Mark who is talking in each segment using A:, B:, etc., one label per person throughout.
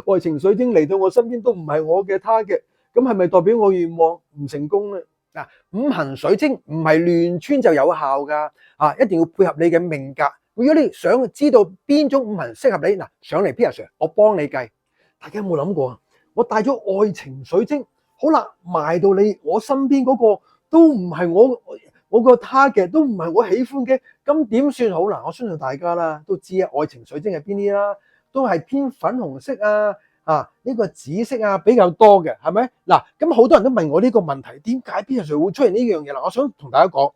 A: 愛情水晶嚟到我身邊都唔係我嘅 target，咁係咪代表我願望唔成功咧？嗱，五行水晶唔係亂穿就有效噶，一定要配合你嘅命格。如果你想知道邊種五行適合你，嗱，上嚟 Peter Sir，我幫你計。大家有冇諗過啊？我帶咗愛情水晶，好啦，埋到我身邊嗰個都唔係我個 target，都唔係我喜歡嘅，咁點算好嗱？我相信大家啦都知啊，愛情水晶係邊啲啦，都係偏粉紅色呢個紫色比較多嘅，係咪？嗱，咁好多人都問我呢個問題，點解 Peter Sir 會出現呢樣嘢啦？我想同大家講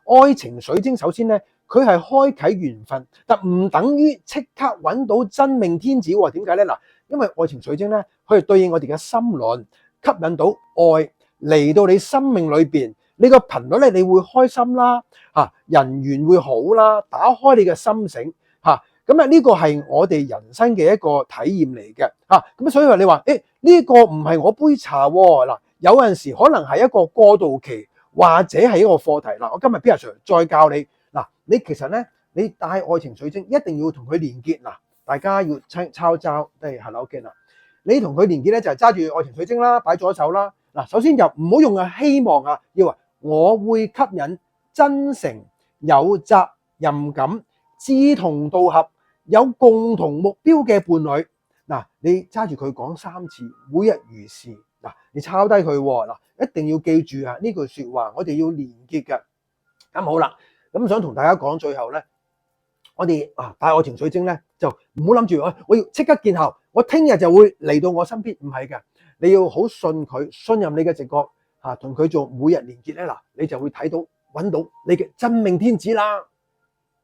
A: 愛情水晶首先咧，佢係開啟緣分，但唔等於即刻揾到真命天子喎。點解咧？嗱，因為愛情水晶咧，佢係對應我哋嘅心輪，吸引到愛嚟到你生命裏邊，你個頻率咧，你會開心啦，人緣會好啦，打開你嘅心醒咁呢個係我哋人生嘅一個體驗嚟嘅咁所以話你話呢個唔係我杯茶喎，嗱，有陣時可能係一個過渡期，或者係一個課題。嗱，我今日 Peter Sir 再教你嗱，你其實咧，你帶愛情水晶一定要同佢連結嗱，大家要抄招都係係啦 OK 啦，你同佢連結咧就係揸住愛情水晶啦，擺左手啦嗱，首先就唔好用希望要話我會吸引真誠、有責任感、志同道合、有共同目標嘅伴侶嗱，你揸住佢講3次，每日如是嗱，你抄低佢嗱，一定要記住呢句說話，我哋要連結嘅。咁好啦，咁想同大家講，最後咧，我哋帶愛情水晶咧，就唔好諗住我要即刻見效，我聽日就會嚟到我身邊，唔係嘅，你要好信佢，信任你嘅直覺同佢做每日連結咧，嗱，你就會睇到揾到你嘅真命天子啦。